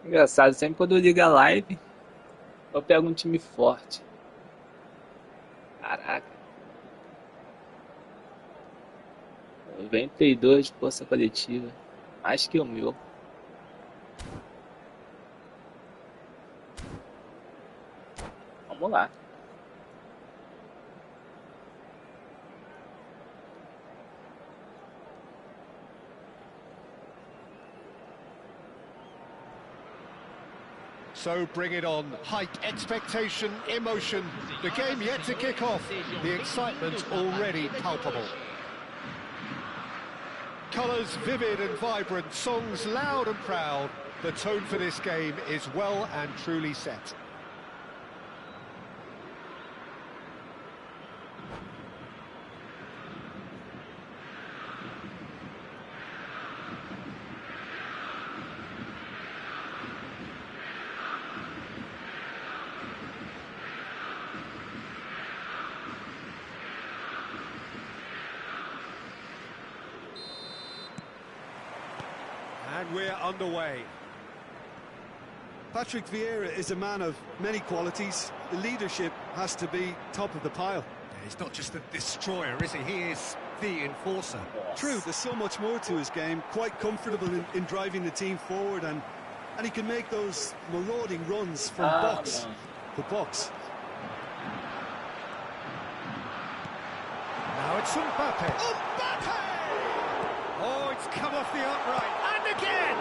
Engraçado, sempre quando eu ligo a live, eu pego um time forte. Caraca, 92 de força coletiva. Mais que o meu. Vamos lá. So bring it on. Hype, expectation, emotion. The game yet to kick off. The excitement already palpable. Colours vivid and vibrant, songs loud and proud. The tone for this game is well and truly set. And we're underway. Patrick Vieira is a man of many qualities. The leadership has to be top of the pile. Yeah, he's not just a destroyer, is he? He is the enforcer. True, there's so much more to his game. Quite comfortable in driving the team forward, and he can make those marauding runs from box to box. Now it's Mbappe. Mbappe! Oh, it's come off the upright. And again!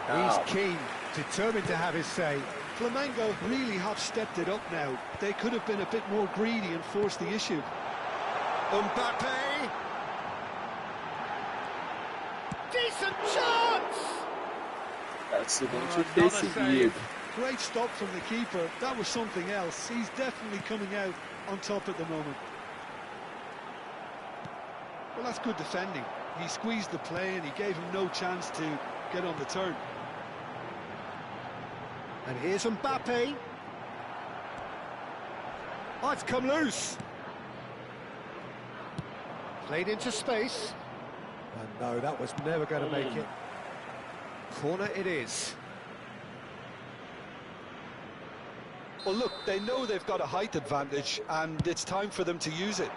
He's keen, determined to have his say. Flamengo really have stepped it up now. They could have been a bit more greedy and forced the issue. Mbappe! Decent chance! That's the one to Great stop from the keeper. That was something else. He's definitely coming out on top at the moment. Well, that's good defending. He squeezed the play and he gave him no chance to get on the turn. And here's Mbappe. Oh, it's come loose. Played into space. And no, that was never going to make it. Corner it is. Well, look, they know they've got a height advantage and it's time for them to use it.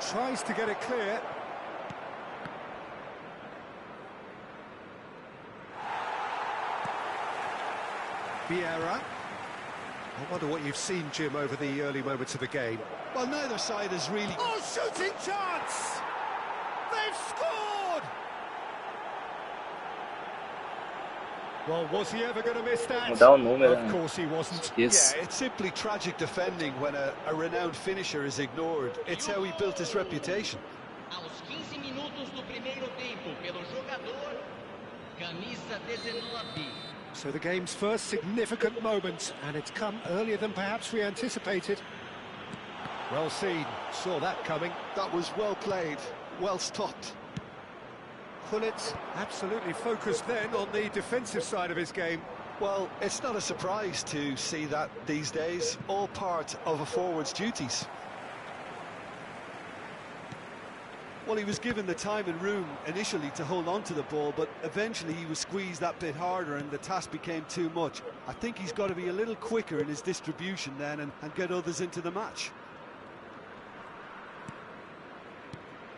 Tries to get it clear. Vieira. I wonder what you've seen, Jim, over the early moments of the game. Well, neither side is really... Oh, shooting chance! They've scored! Well, was he ever going to miss that? Of course he wasn't. Yes. Yeah, it's simply tragic defending when a renowned finisher is ignored. It's how he built his reputation. Aos 15 minutos do primeiro tempo, pelo jogador, camisa 19. So the game's first significant moment, and it's come earlier than perhaps we anticipated. Well seen, saw that coming. That was well played, well stopped. Pullet absolutely focused then on the defensive side of his game. Well, it's not a surprise to see that these days, all part of a forward's duties. Well, he was given the time and room initially to hold on to the ball, but eventually he was squeezed that bit harder and the task became too much. I think he's got to be a little quicker in his distribution then and get others into the match.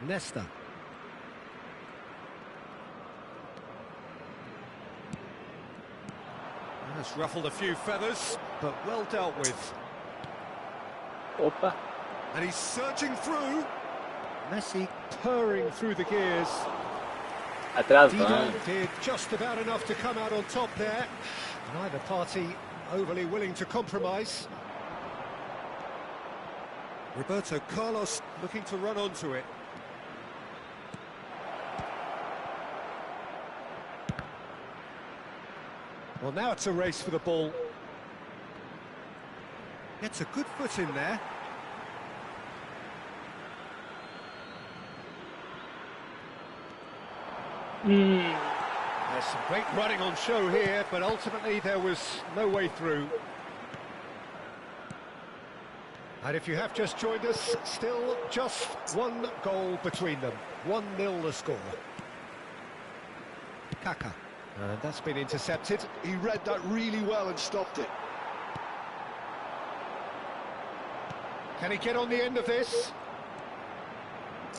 Nesta. Has ruffled a few feathers, but well dealt with. Opa. And he's surging through. Messi purring through the gears. Atrasando. Did just about enough to come out on top there. Neither party overly willing to compromise. Roberto Carlos looking to run onto it. Well, now it's a race for the ball. Gets a good foot in there. There's some great running on show here, but ultimately there was no way through. And if you have just joined us, still just one goal between them. 1-0 the score. Kaka. And that's been intercepted. He read that really well and stopped it. Can he get on the end of this?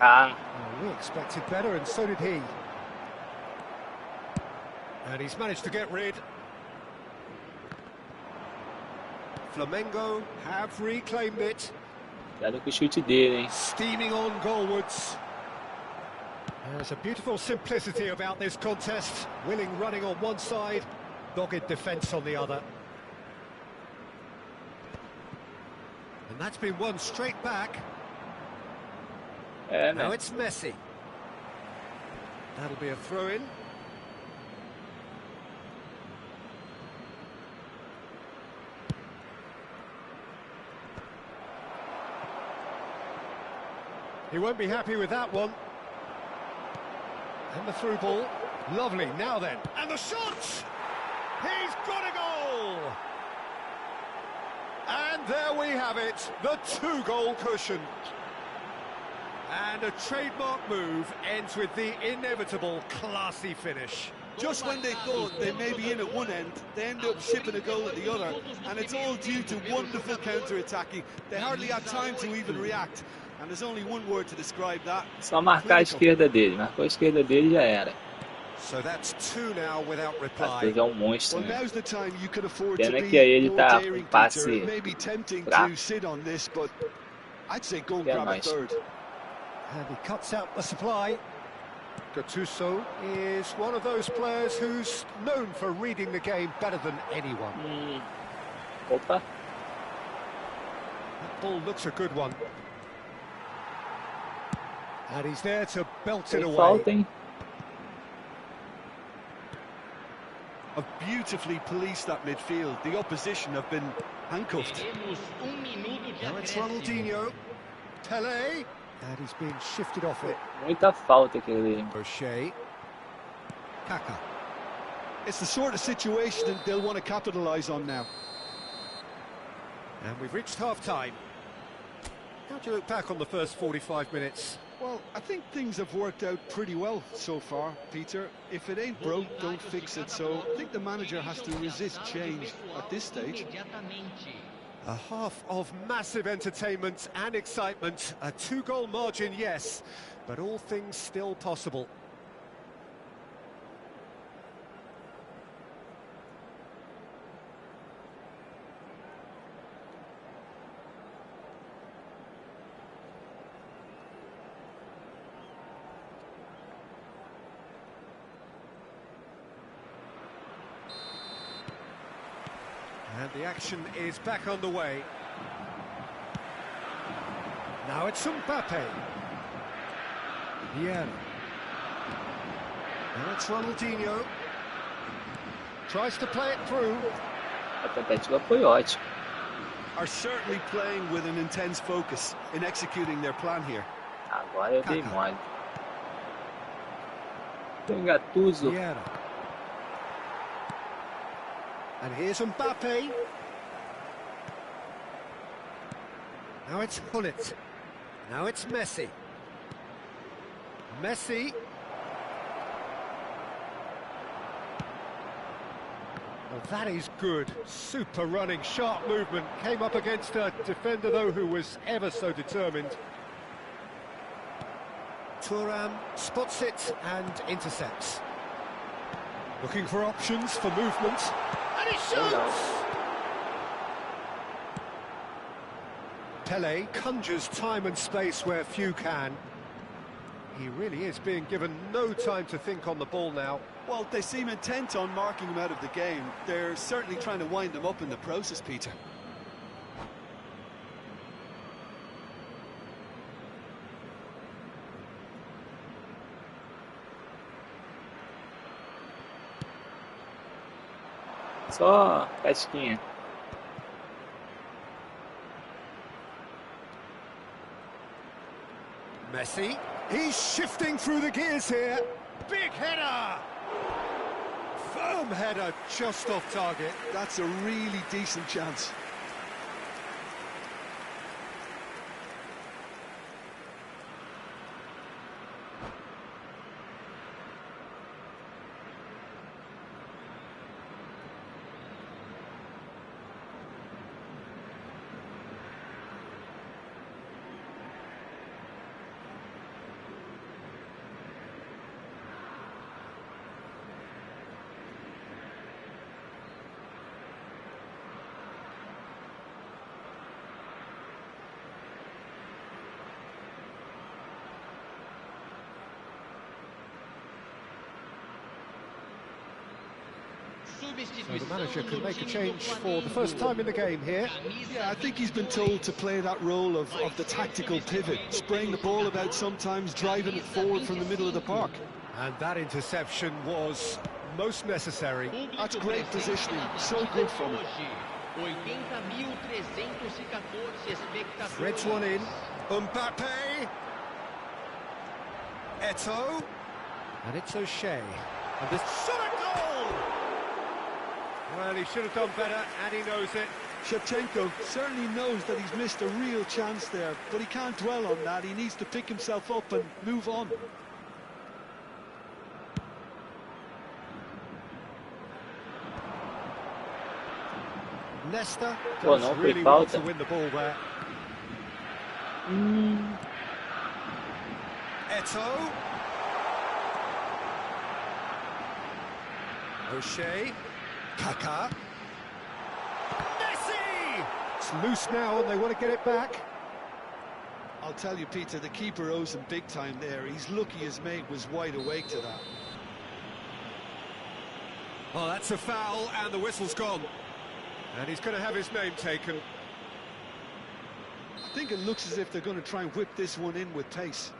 Ah, We expected better, and so did he. And he's managed to get rid. Flamengo have reclaimed it. cuidado com o chute dele, hein? Steaming on goalwards. There's a beautiful simplicity about this contest. Willing running on one side, dogged defence on the other. And that's been won straight back. É, Now né? it's Messi. That'll be a throw-in. He won't be happy with that one. And the through ball. Lovely, now then. And the shot! He's got a goal! And there we have it, the two-goal cushion. And a trademark move ends with the inevitable classy finish. Just when they thought they may be in at one end, they end up shipping a goal at the other, and it's all due to wonderful counter-attacking. They hardly had time to even react, and there's only one word to describe that. Só marcar a esquerda dele. Marcou a esquerda dele e já era. So that's two now without reply. Matheus é um monstro, Well, né? now's the time you can afford to Pena be que aí ele more tá com daring, passe Peter. It may be tempting to fraco. sit on this, but I'd say go and É grab a nóis. third. And he cuts out the supply. Gattuso is one of those players who's known for reading the game better than anyone. Opa, That ball looks a good one. And he's there to belt it tem away. falta, hein? Have beautifully policed that midfield. The opposition have been handcuffed. Teremos minuto de Now it's acréscimo. Ronaldinho. Pele. And he's been shifted off it. Muita falta aquele ali. O'Shea. Kaka. It's the sort of situation that they'll want to capitalise on now. And we've reached half-time. How do you look back on the first 45 minutes? Well, I think things have worked out pretty well so far, Peter. If it ain't broke, don't fix it. So I think the manager has to resist change at this stage. A half of massive entertainment and excitement. A two-goal margin, yes, but all things still possible. And the action is back on the way. Now it's Mbappe. Vieira. Now it's Ronaldinho. Tries to play it through. A tentativa foi ótima. Are certainly playing with an intense focus in executing their plan here. Agora eu dei Kaká. mole. Tem Gattuso. Vieira. And here's Mbappe. Now it's Hullet. Now it's Messi. Messi. Well, that is good. Super running, sharp movement. Came up against a defender, though, who was ever so determined. Thuram spots it and intercepts. Looking for options for movement. And he shoots! Pele conjures time and space where few can. He really is being given no time to think on the ball now. Well, they seem intent on marking him out of the game. They're certainly trying to wind him up in the process, Peter. Só casquinha. Messi, he's shifting through the gears here. Big header! Firm header, just off target. That's a really decent chance. So the manager can make a change for the first time in the game here. Yeah, I think he's been told to play that role of the tactical pivot, spraying the ball about sometimes, driving it forward from the middle of the park. And that interception was most necessary. That's great positioning, so good from him. Threads one in. Mbappe. Eto'o. And it's O'Shea. And this shot a goal! Well, he should have done better, and he knows it. Shevchenko certainly knows that he's missed a real chance there, but he can't dwell on that. He needs to pick himself up and move on. Nesta Pô, does não foi really well to falta. win the ball there. Eto'o. O'Shea. Kaká. Messi! It's loose now and they want to get it back. I'll tell you, Peter, the keeper owes him big time there. He's lucky his mate was wide awake to that. Oh, that's a foul and the whistle's gone. And he's going to have his name taken. I think it looks as if they're going to try and whip this one in with pace.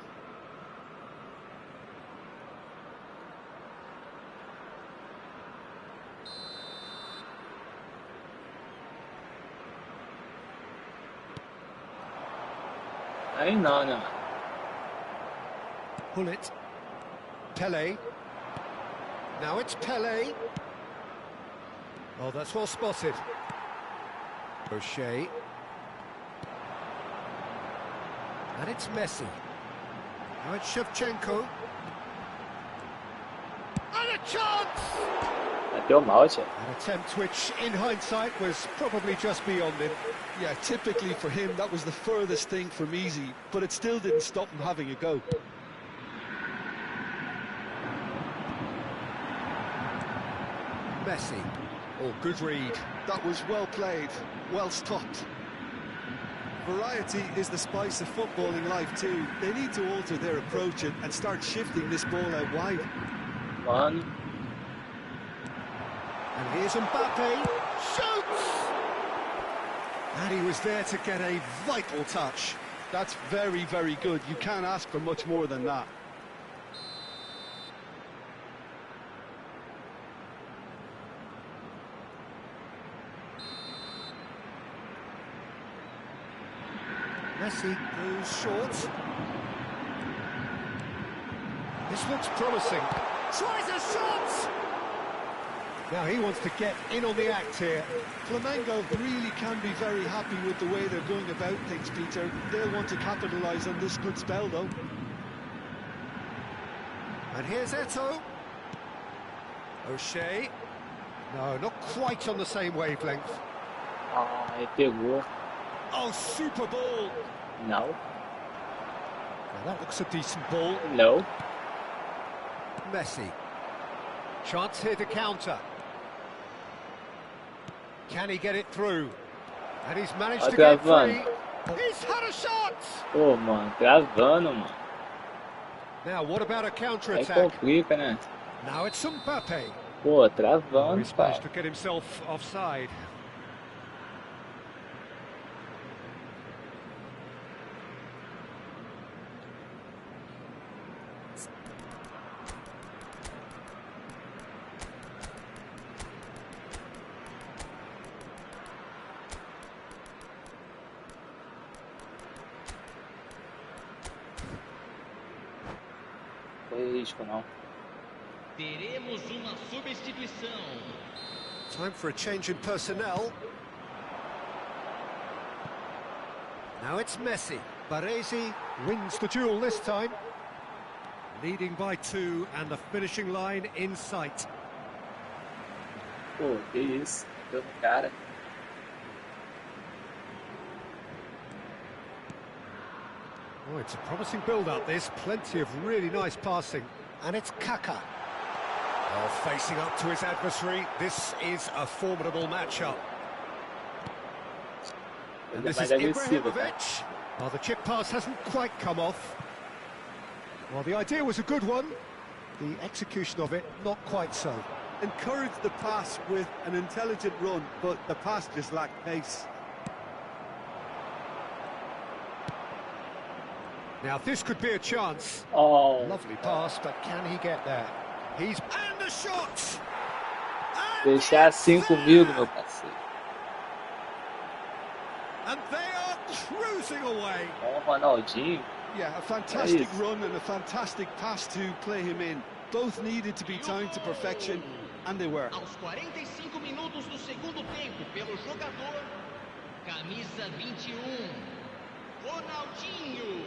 Aí não, né? Pull it. Pele. Now it's Pele. Oh, that's well spotted. O'Shea. And it's Messi. Now it's Shevchenko. And a chance! Bateu mal, tia. An attempt which, in hindsight, was probably just beyond him. Yeah, typically for him, that was the furthest thing from easy, but it still didn't stop him having a go. Messi. Oh, good read. That was well played, well stopped. Variety is the spice of footballing life too. They need to alter their approach and start shifting this ball out wide. Mano. And here's Mbappe. Shoots! And he was there to get a vital touch. That's very, very good. You can't ask for much more than that. Messi goes short. This looks promising. Tries a shot! Now he wants to get in on the act here. Flamengo really can be very happy with the way they're going about things, Peter. They'll want to capitalise on this good spell, though. And here's Eto'o. O'Shea. No, not quite on the same wavelength. Ah, ele pegou. Oh, super ball! Não. Now that looks a decent ball. No. Messi. Chance here to counter. Can he get it through? And he's managed to get free. He's had a shot! Pô, mano, travando, mano. Now, what about a Aí counter-attack? complica, né? Now it's Mbappe. Pô, Oh, travando, he's pá. managed to get himself offside. Foi risco, não. Teremos uma substituição. Time for a change in personnel. Now it's Messi. Baresi wins the duel this time. Leading by 2 and the finishing line in sight. Pô, que isso. Deu no cara. Oh, it's a promising build-up, this. Plenty of really nice passing. And it's Kaká. Oh, facing up to his adversary. This is a formidable matchup. And Ele é this is mais agressivo, tá? Ibrahimovic. Oh, the chip pass hasn't quite come off. Well, the idea was a good one. The execution of it, not quite so. encouraged the pass with an intelligent run, but the pass just lacked pace. Now this could be a chance. Oh, Lovely pass, but can he get there? He's... And the shot! And deixar it's assim comigo, meu parceiro. And they are cruising away. Bom, Ronaldinho. Yeah, a fantastic run and a fantastic pass to play him in. Both needed to be timed to perfection, and they were. Aos 45 minutos do segundo tempo, pelo jogador, camisa 21, Ronaldinho.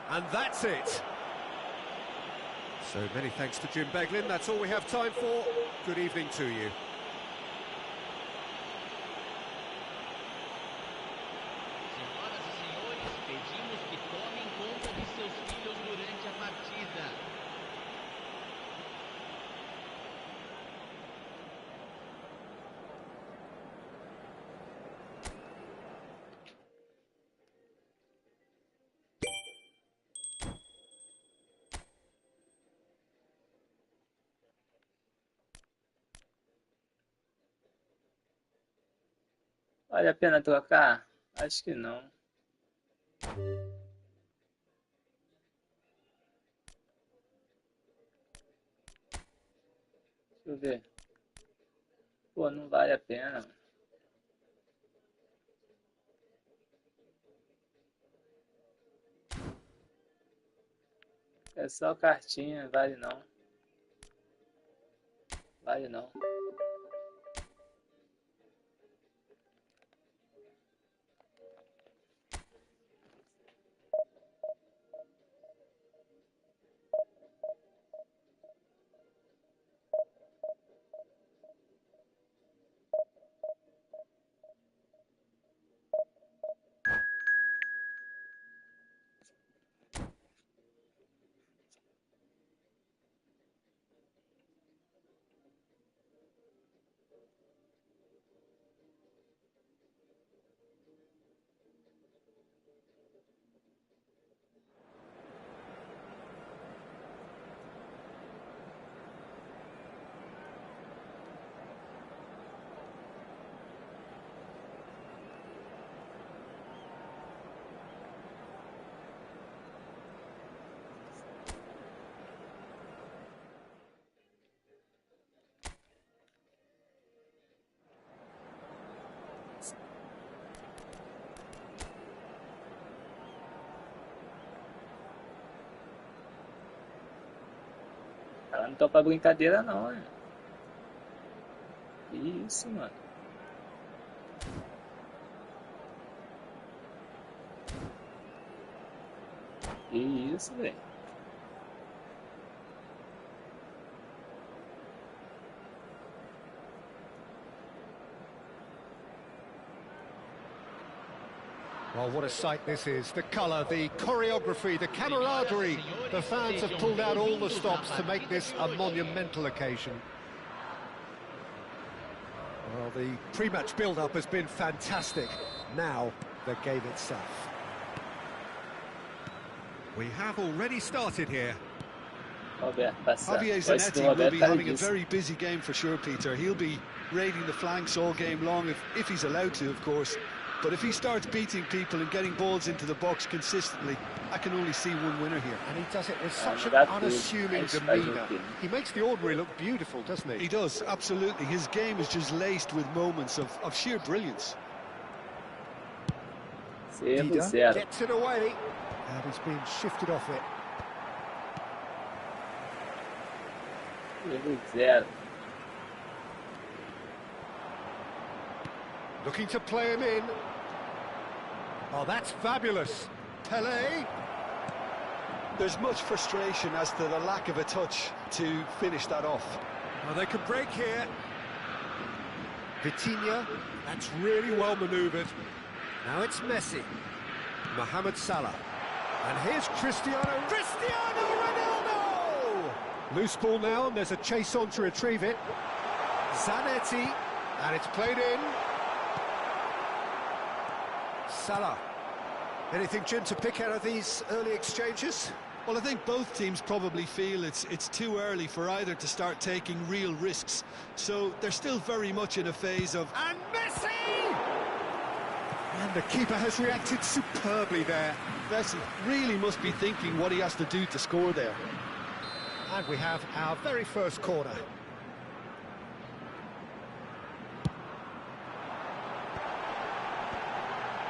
And that's it. So many thanks to Jim Beglin. That's all we have time for. Good evening to you. Senhoras e senhores, pedimos que tomem conta de seus filhos durante a partida. Vale a pena trocar? Acho que não. Deixa eu ver. Pô, não vale a pena. É só cartinha, vale não. Vale não. Ela não tô pra brincadeira não, né? Que isso, mano. Que isso, velho. Well, what a sight this is. The colour, the choreography, the camaraderie. The fans have pulled out all the stops to make this a monumental occasion. Well, the pre-match build-up has been fantastic. Now, the game itself. We have already started here. Javier Zanetti will be having a very busy game for sure, Peter. He'll be raiding the flanks all game long, if he's allowed to, of course. But if he starts beating people and getting balls into the box consistently, I can only see one winner here. And he does it with such an unassuming demeanour. He makes the ordinary look beautiful, doesn't he? He does, absolutely. His game is just laced with moments of sheer brilliance. Dida gets it away, and he's been shifted off it. 0-0. Looking to play him in. Oh, that's fabulous. Pelé. There's much frustration as to the lack of a touch to finish that off. Well, they could break here. Vitinha, that's really well manoeuvred. Now it's Messi. Mohamed Salah. And here's Cristiano Ronaldo! Loose ball now, and there's a chase on to retrieve it. Zanetti, and it's played in. Salah. Anything, Jim, to pick out of these early exchanges? Well, I think both teams probably feel it's too early for either to start taking real risks. So they're still very much in a phase of... And Messi! And the keeper has reacted superbly there. Messi really must be thinking what he has to do to score there. And we have our very first corner.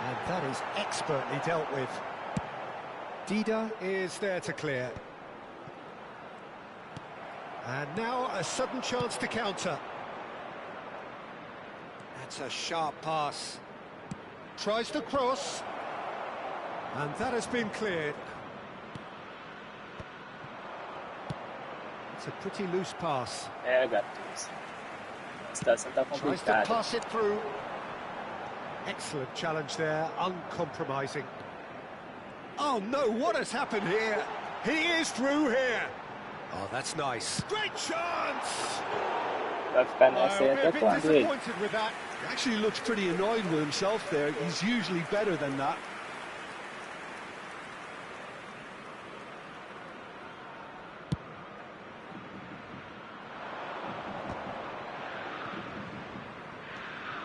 And that is expertly dealt with. Dida is there to clear. And now a sudden chance to counter. That's a sharp pass. Tries to cross. And that has been cleared. It's a pretty loose pass. É, gatos. A situação tá Tries to complicada. pass it through. Excellent challenge there, uncompromising. Oh no, what has happened here? He is through here. Oh, that's nice. Great chance! Vai ficar nessa aí I'll be a até bit quando ele? disappointed with that. He actually looks pretty annoyed with himself there. He's usually better than that.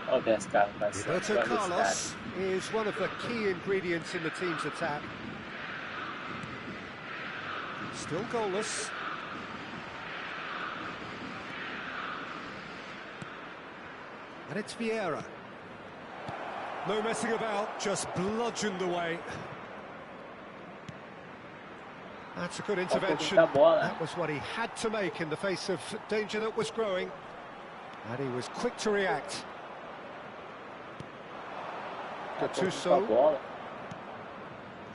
Ó, o Pescado passando. Roberto Velocidade. Carlos is one of the key ingredients in the team's attack. Still goalless. And it's Vieira. No messing about, just bludgeoned away. That's a good intervention. muita bola. That was what he had to make in the face of danger that was growing. And he was quick to react. Tá com a Gattuso. bola.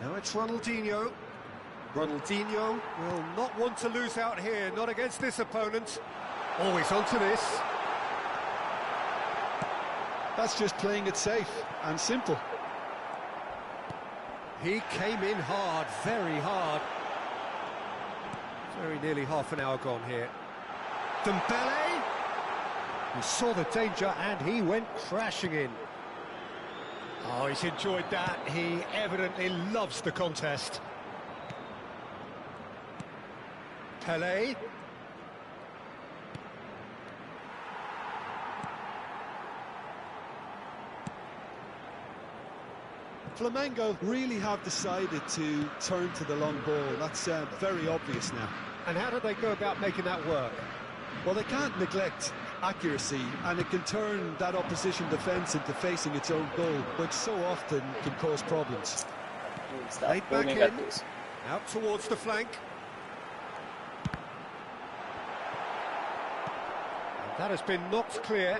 Now it's Ronaldinho. Ronaldinho will not want to lose out here, not against this opponent. Always onto this. That's just playing it safe and simple. He came in hard, very hard. Very nearly half an hour gone here. Dembele! He saw the danger and he went crashing in. Oh, he's enjoyed that. He evidently loves the contest. Pelé. Flamengo really have decided to turn to the long ball. That's very obvious now. And how do they go about making that work? Well, they can't neglect accuracy, and it can turn that opposition defence into facing its own goal, which so often can cause problems. Está Laid back bem, in. Gattuso. Out towards the flank. And that has been knocked clear.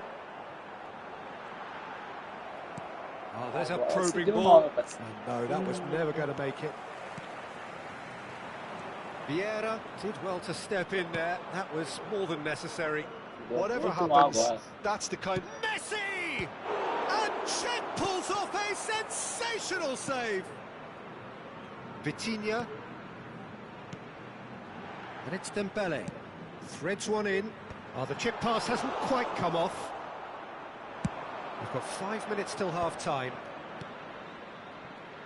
Oh, there's a Agora probing seguiu ball. mal, parceiro. No, that was never going to make it. Vieira did well to step in there. That was more than necessary. Deu Whatever muito mal happens, agora. that's the kind... Messi! And Cech pulls off a sensational save. Vitinha. And it's Dembele. Threads one in. Oh, the chip pass hasn't quite come off. We've got 5 minutes till half-time.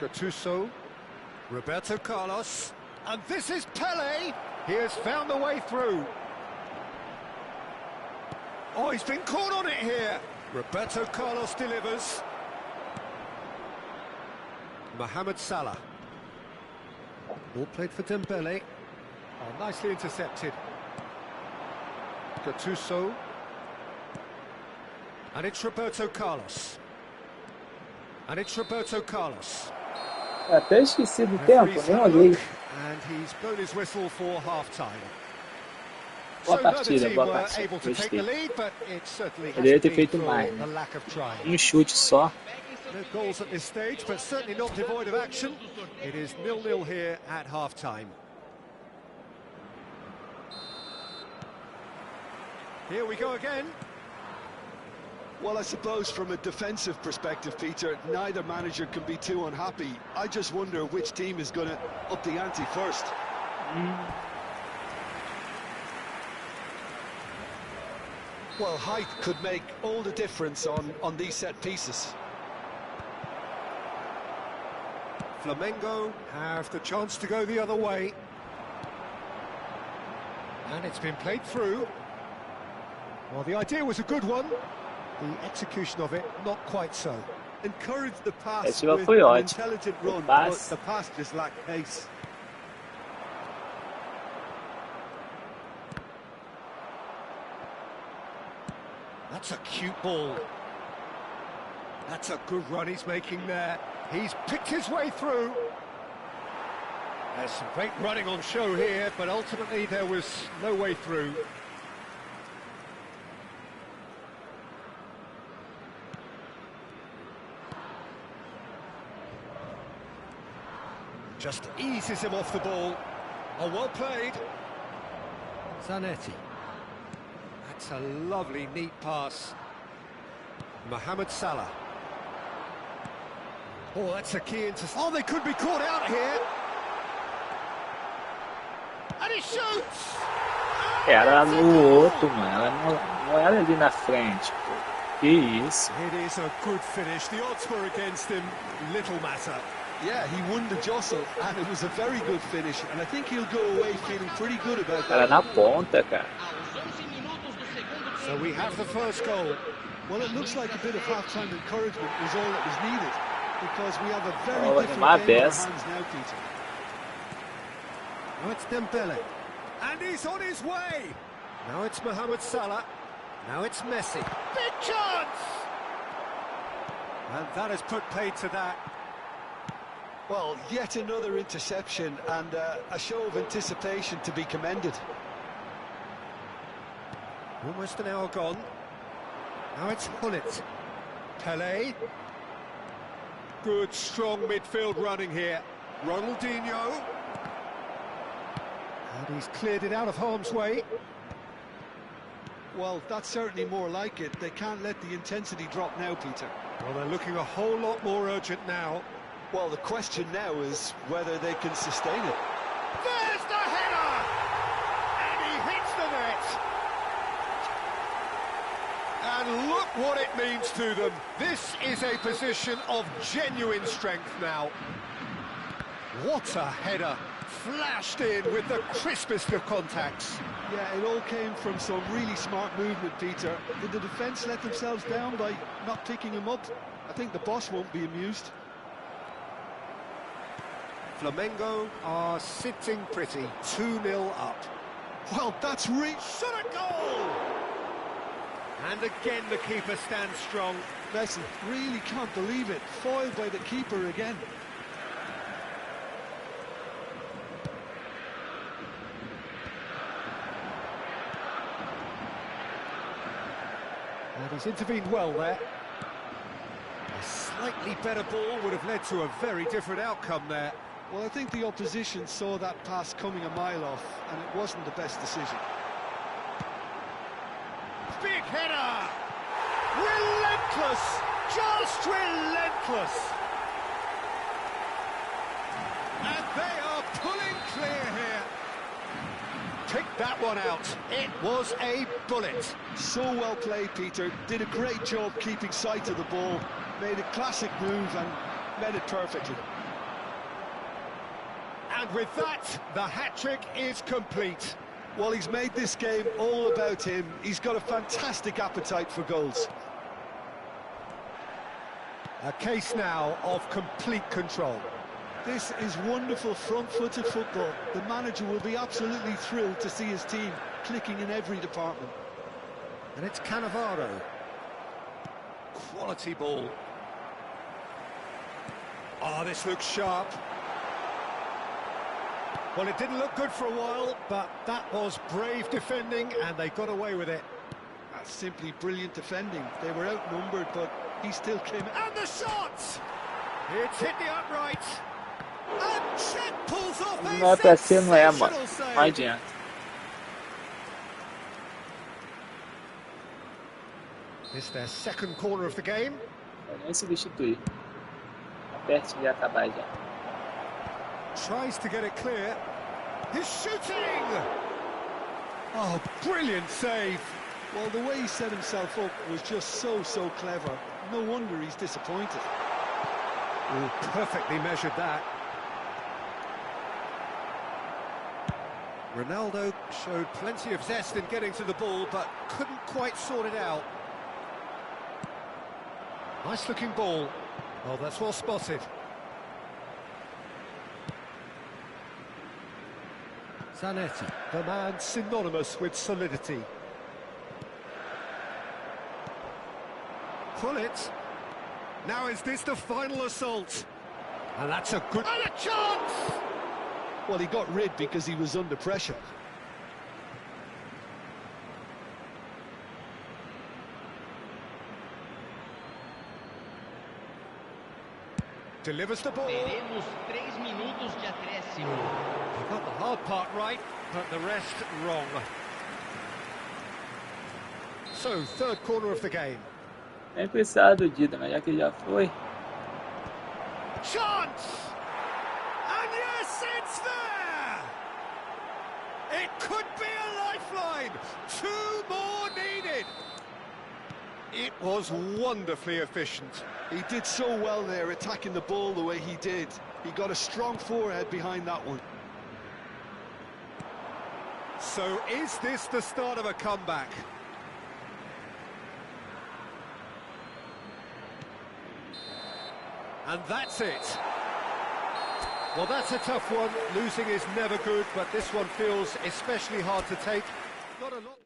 Gattuso. Roberto Carlos. And this is Pelé. He has found the way through. Oh, he's been caught on it here. Roberto Carlos delivers. Mohamed Salah. Ball played for Dembele. Oh, nicely intercepted. Gattuso. And it's Roberto Carlos. And it's Roberto Carlos. Eu até esqueci do tempo, Referee's nem had a olhei. look, and he's blown his whistle for half-time. Boa So neither partida, team boa were partida. able to take the Gostei. lead, but it certainly Poderia hasn't ter been feito for mais, né? the lack of trying. Chute só. No goals at this stage, but certainly not devoid of action. It is 0-0 here at half-time. Here we go again. Well, I suppose from a defensive perspective, Peter, neither manager can be too unhappy. I just wonder which team is going to up the ante first. Well, height could make all the difference on these set pieces. Flamengo have the chance to go the other way. And it's been played through. Well, the idea was a good one. The execution of it, not quite so. Encouraged the pass Esse with foi an ótimo. intelligent run, O but passe. the pass just lacked pace. That's a cute ball. That's a good run he's making there. He's picked his way through. There's some great running on show here, but ultimately there was no way through. Just eases him off the ball. Oh, well played. Zanetti. That's a lovely, neat pass. Mohamed Salah. Oh, that's a key into... Oh, they could be caught out here. And he shoots! Era no outro, mano. Não era ali na frente, pô. Que isso. It is a good finish. The odds were against him. Little matter. Yeah, he won the jostle, and it was a very good finish, and I think he'll go away feeling pretty good about Era that. na ponta, cara. Aos 11 minutos do segundo So we tempo. have the first goal. Well, it looks like a bit of half-time encouragement was all that was needed, because we have a very Oh, different my game on our best. hands now, Peter. Now it's Dembele. And he's on his way. Now it's Mohamed Salah. Now it's Messi. Big chance! And that has put paid to that. Well, yet another interception and a show of anticipation to be commended. Almost an hour gone. Now it's Hullet. Pelé. Good, strong midfield running here. Ronaldinho. And he's cleared it out of harm's way. Well, that's certainly more like it. They can't let the intensity drop now, Peter. Well, they're looking a whole lot more urgent now. Well, the question now is whether they can sustain it. There's the header! And he hits the net. And look what it means to them. This is a position of genuine strength now. What a header. Flashed in with the crispest of contacts. Yeah, it all came from some really smart movement, Peter. Did the defence let themselves down by not picking him up? I think the boss won't be amused. Flamengo are sitting pretty, 2-0 up. Well, that's Shot a goal! And again the keeper stands strong. Messi, really can't believe it. Foiled by the keeper again. And he's intervened well there. A slightly better ball would have led to a very different outcome there. Well, I think the opposition saw that pass coming a mile off, and it wasn't the best decision. Big header! Relentless! Just relentless! And they are pulling clear here. Pick that one out. It was a bullet. So well played, Peter. Did a great job keeping sight of the ball. Made a classic move and met it perfectly. And with that, the hat-trick is complete. Well, he's made this game all about him. He's got a fantastic appetite for goals. A case now of complete control. This is wonderful front-footed football. The manager will be absolutely thrilled to see his team clicking in every department. And it's Cannavaro. Quality ball. Oh, this looks sharp. Well, it didn't look good for a while, but that was brave defending, and they got away with it. That's simply brilliant defending. They were outnumbered, but he still came... And the shot! It's hit the upright. And Chet pulls off a Não é pra ser, não é, mano. sensational save. Não adianta. It's their second corner of the game. Eu nem substituir. Tá pertinho de acabar já. Tries to get it clear. He's shooting! Oh, brilliant save. Well, the way he set himself up was just so clever. No wonder he's disappointed. Oh, perfectly measured that. Ronaldo showed plenty of zest in getting to the ball, but couldn't quite sort it out. Nice looking ball. Oh, that's well spotted. Zanetti, the man synonymous with solidity. Pull it. Now is this the final assault? And that's a good... And a chance! Well, he got rid because he was under pressure. Delivers the ball. Teremos 3 minutos de acréscimo. He got the hard part right, but the rest wrong. So, third corner of the game. Nem precisava do Dida, mas já que já foi. Chance! And yes, it's there! It could be a lifeline! 2 more needed! It was wonderfully efficient. He did so well there, attacking the ball the way he did. He got a strong forehead behind that one. So is this the start of a comeback? And that's it. Well, that's a tough one. Losing is never good, but this one feels especially hard to take. Not a lot.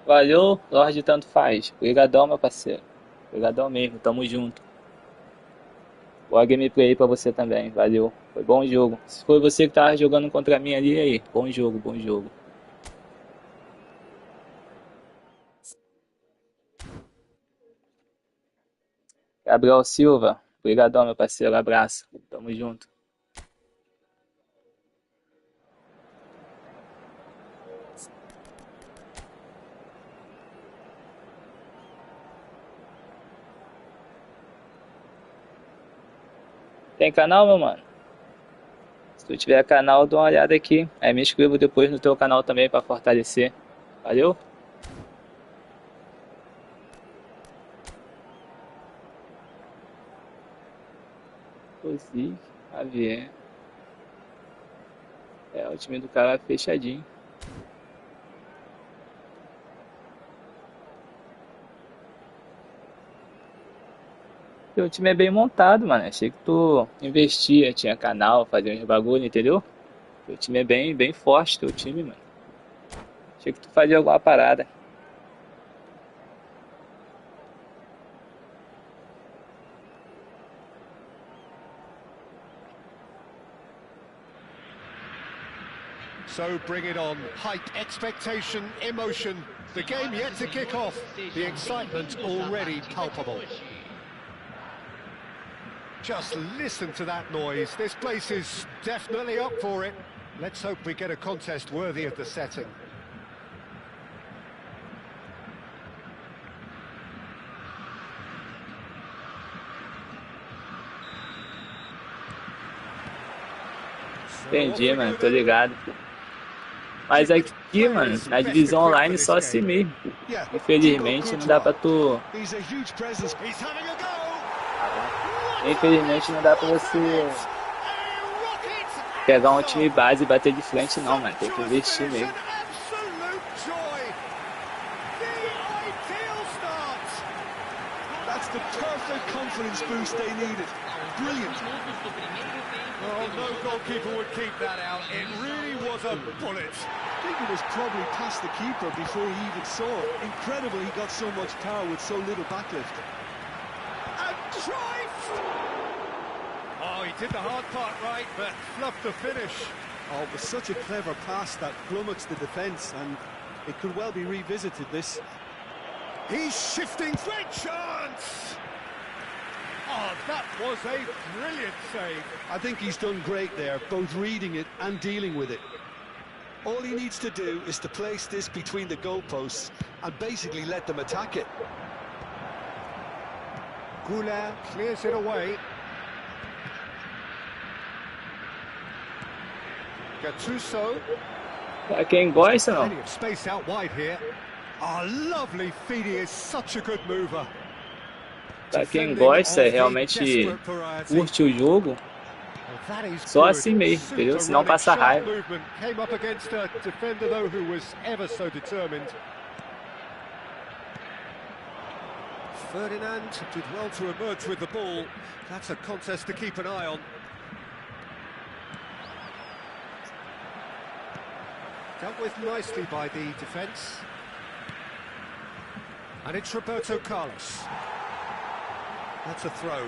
Valeu, Lorde tanto faz. Obrigadão, meu parceiro. Obrigadão mesmo, tamo junto. Boa gameplay aí pra você também, valeu. Foi bom jogo. Se foi você que tava jogando contra mim ali, aí, bom jogo, bom jogo. Gabriel Silva, obrigadão, meu parceiro, abraço. Tamo junto. Tem canal, meu mano? Se tu tiver canal, dá uma olhada aqui. Aí me inscrevo depois no teu canal também pra fortalecer. Valeu? Rosique, Javier. É, o time do cara é fechadinho. Teu time é bem montado, mano. Achei que tu investia, tinha canal, fazia uns bagulho, entendeu? Teu time é bem forte, teu time, mano. Achei que tu fazia alguma parada. So bring it on. Hype, expectation, emotion. The game yet to kick off. The excitement already palpable. Just listen to that noise. This place is definitely up for it. Let's hope we get a contest worthy of the setting. Entendi, mano, tô ligado. Mas aqui, mano, na divisão online só assim mesmo. Infelizmente não dá pra tu... Infelizmente não dá pra você pegar um time base e bater de frente não, mano. Tem que investir mesmo. That's the perfect confidence boost they needed. Brilliant. Oh, no goalkeeper would keep that out. It really was a bullet. I think it was probably past the keeper before he even saw it. Incredible he got so much power with so little backlift. And Cruyff! Oh, he did the hard part right, but fluffed the finish. Oh, it was such a clever pass that flummoxed the defence, and it could well be revisited, this. He's shifting. Great chance! Oh, that was a brilliant save. I think he's done great there, both reading it and dealing with it. All he needs to do is to place this between the goalposts and basically let them attack it. Goulart clears it away. Gattuso. Pra quem gosta, não. Plenty of space out wide here. Oh, lovely feed. He is such a good mover. Pra quem gosta, realmente curte o jogo, só assim mesmo, entendeu? Senão passa raiva. Came up against a defender though who was ever so determined. Ferdinand did well to emerge with the ball. That's a contest to keep an eye on. Dealt with nicely by the defence. And it's Roberto Carlos. That's a throw.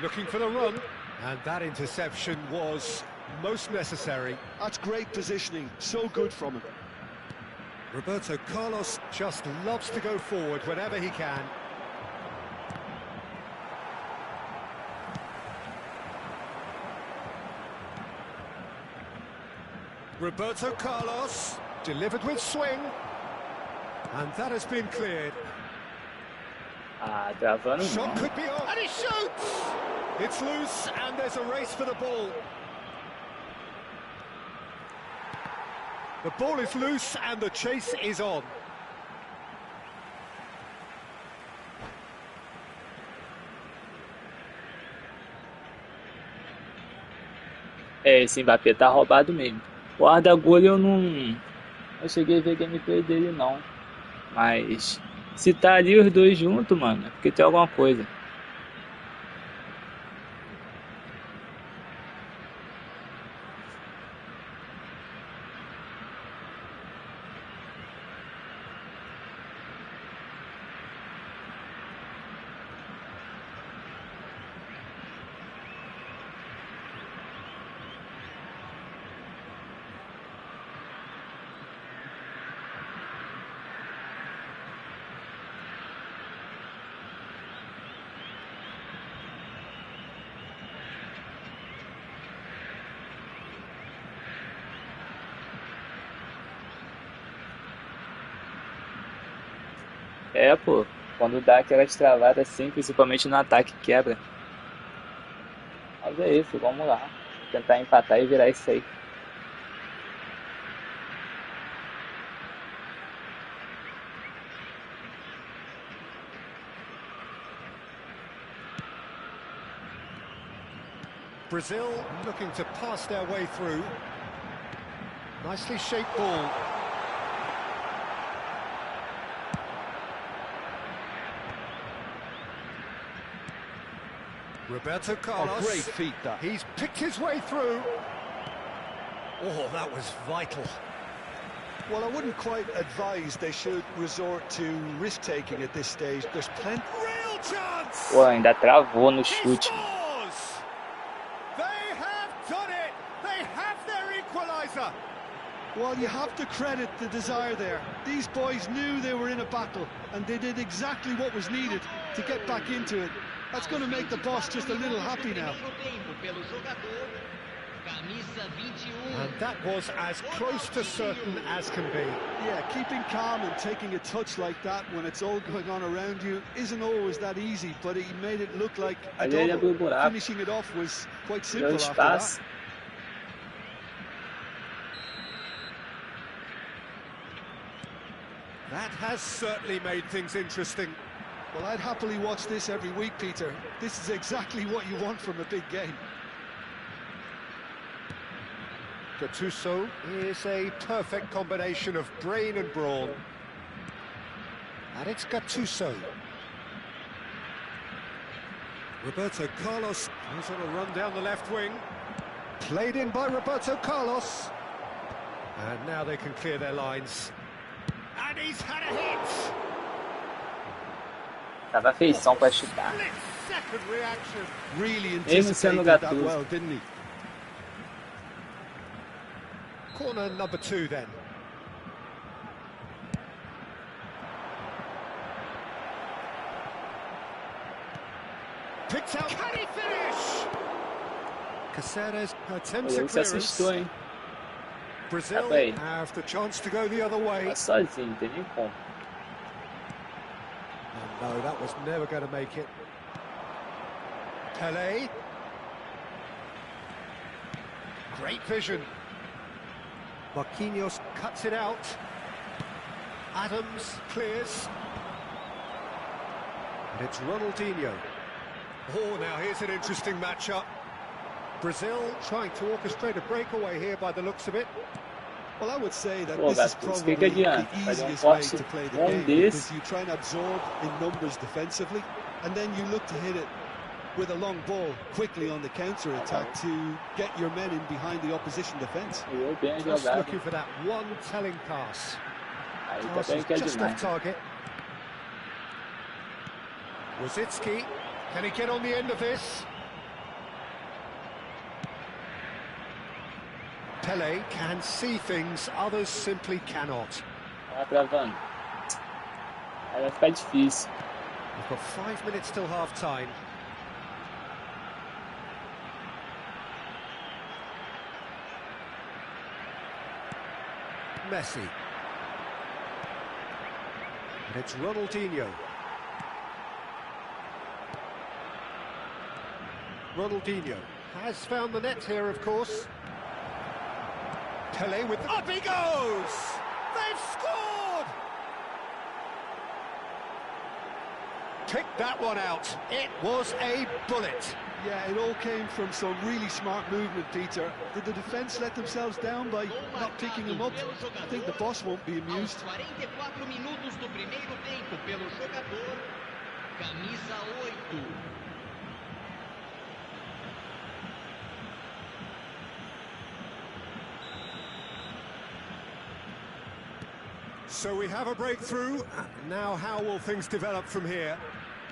Looking for the run. And that interception was most necessary. That's great positioning, so good from him. Roberto Carlos just loves to go forward whenever he can. Roberto Carlos, delivered with swing. And that has been cleared. Ah, travando Shot não. could be on. And he shoots! It's loose and there's a race for the ball. The ball is loose and the chase is on. É, esse Mbappé tá roubado mesmo. O Arda Güler eu não cheguei a ver gameplay dele não. Mas se tá ali os dois juntos, mano, é porque tem alguma coisa. É, pô, quando dá aquela destravada assim, principalmente no ataque, quebra. Mas é isso, vamos lá. Tentar empatar e virar isso aí. Brazil looking to pass their way through. Nicely shaped ball. Roberto Carlos. Oh, great feat, that. He's picked his way through. Oh, that was vital. Well, I wouldn't quite advise they should resort to risk-taking at this stage. There's plenty... Real chance! Pô, ainda travou no He chute. scores! They have done it! They have their equaliser! Well, you have to credit the desire there. These boys knew they were in a battle, and they did exactly what was needed to get back into it. That's going to make the boss just a little happy now. Camisa 21. And that was as close to certain as can be. Yeah, keeping calm and taking a touch like that when it's all going on around you isn't always that easy, but he made it look like a Ali ele abriu o double. buraco. Finishing it off was quite Deu simple after espaço. that. That has certainly made things interesting. Well, I'd happily watch this every week, Peter. This is exactly what you want from a big game. Gattuso is a perfect combination of brain and brawn. And it's Gattuso. Roberto Carlos is on a run down the left wing. Played in by Roberto Carlos. And now they can clear their lines. And he's had a hit! Tava feição pra chutar. Split-second reaction. Really Mesmo sendo anticipated that Gattuso. well, didn't he? Corner number 2 then. Picked out. Can he finish? Caceres attempts a Ele se assustou, clearance. hein? Brazil Tá bem. have the chance to go the other way. Tá sozinho, não tem nem como. Oh, no, that was never going to make it. Pelé. Great vision. Marquinhos cuts it out. Adams clears. And it's Ronaldinho. Oh, now here's an interesting matchup. Brazil trying to orchestrate a breakaway here by the looks of it. Well, I would say that Pô, this is Gattuso, probably que the adianta? Fazer easiest um way corte to play the bom game desse. because you try and absorb in numbers defensively, and then you look to hit it with a long ball quickly on the counter-attack to get your men in behind the opposition defence. Eu bem Just jogado. looking for that one telling pass. Aí Pass também is que é just off demais. target. Rosicki, can he get on the end of this? Pelé can see things others simply cannot. Tá travando. Aí vai ficar difícil. We've got 5 minutes till half-time. Messi. And it's Ronaldinho. Ronaldinho has found the net here, of course. Pelé with... Up he goes! They've scored! Picked that one out. It was a bullet. Yeah, it all came from some really smart movement, Peter. Did the defence let themselves down by not picking him up? I think the boss won't be amused. Aos 44 minutos do primeiro tempo pelo jogador, camisa 8. So we have a breakthrough. Now how will things develop from here?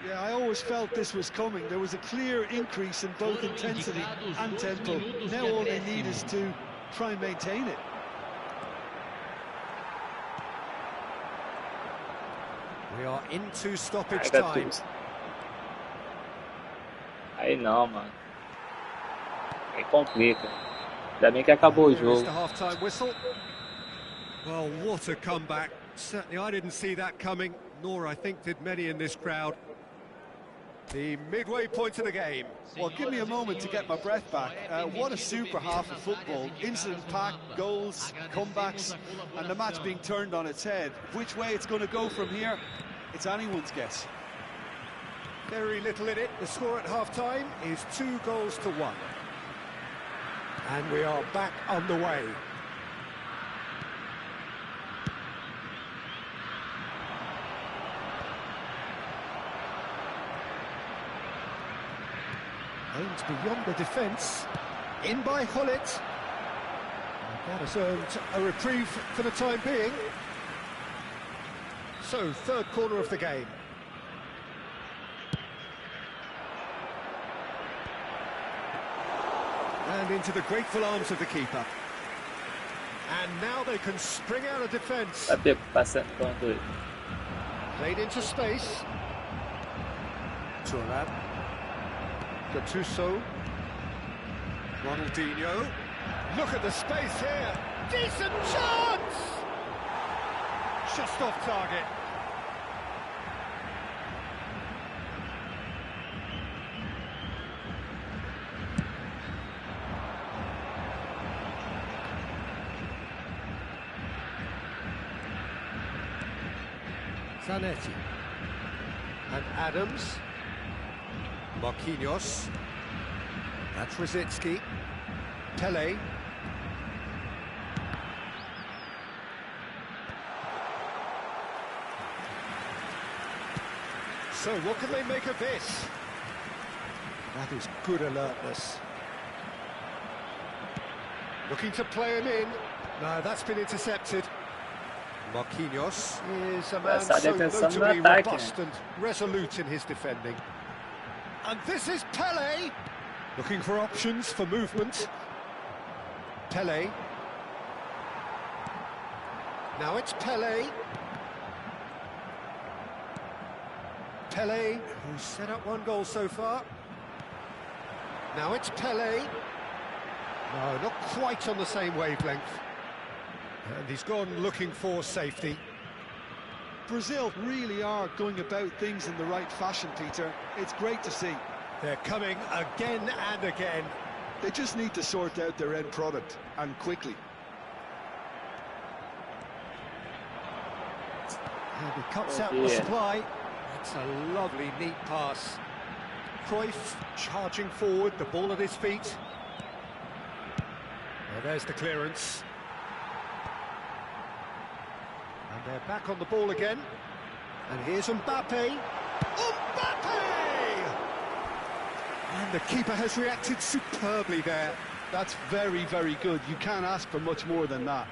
Yeah, I always felt this was coming. There was a clear increase in both intensity and tempo. Now all they need is to try and maintain it. We are into stoppage Aí time. Gattuso. Aí não, mano. Aí complica. Ainda bem que acabou o There is jogo. the half-time whistle. Well, what a comeback. Certainly I didn't see that coming, nor I think did many in this crowd. The midway point of the game. Well, give me a moment to get my breath back. What a super half of football. Incident-packed, goals, comebacks, and the match being turned on its head. Which way it's going to go from here, it's anyone's guess. Very little in it. The score at half-time is 2-1. And we are back on the way. Aimed beyond the defence. In by Hullet. That has earned a reprieve for the time being. So, third corner of the game. And into the grateful arms of the keeper. And now they can spring out of defence. Tá passando com dois. Played into space. Thuram. Gattuso. Ronaldinho. Look at the space here. Decent chance! Just off target. Zanetti. And Adams. Marquinhos. That's Rosicki. Pele. So what can they make of this? That is good alertness. Looking to play him in. No, that's been intercepted. Marquinhos is a man so notably robust and resolute in his defending. And this is Pele, looking for options for movement. Pele. Now it's Pele. Pele, who's set up one goal so far. Now it's Pele. No, not quite on the same wavelength. And he's gone looking for safety. Brazil really are going about things in the right fashion, Peter. It's great to see. They're coming again and again. They just need to sort out their end product, and quickly. And he cuts out the supply. That's a lovely, neat pass. Cruyff charging forward, the ball at his feet. Well, there's the clearance. And they're back on the ball again. And here's Mbappe. Mbappe! And the keeper has reacted superbly there. That's very, very good. You can't ask for much more than that.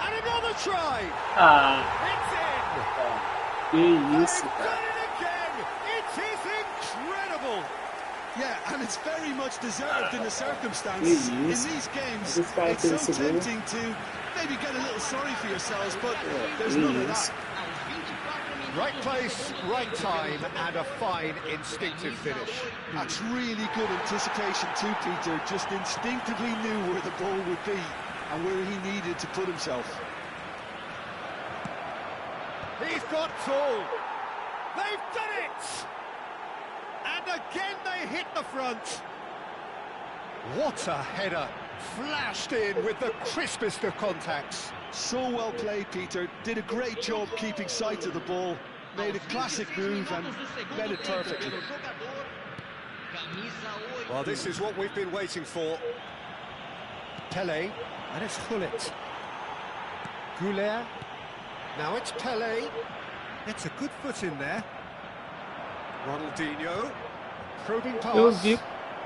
And another try! It's in! Que isso, cara. It is incredible! Yeah, and it's very much deserved in the circumstances. In these games, it's so tempting to maybe get a little sorry for yourselves, but there's none of that. Right place, right time, and a fine instinctive finish. That's really good anticipation too, Peter. Just instinctively knew where the ball would be and where he needed to put himself. He's got tall. They've done it! And again they hit the front. What a header. Flashed in with the crispest of contacts. So well played, Peter. Did a great job keeping sight of the ball. Made a classic move and met it perfectly. Well, this is what we've been waiting for. Pele, and it's Gullit. Goulet. Now it's Pele. It's a good foot in there. Ronaldinho. Probing pass.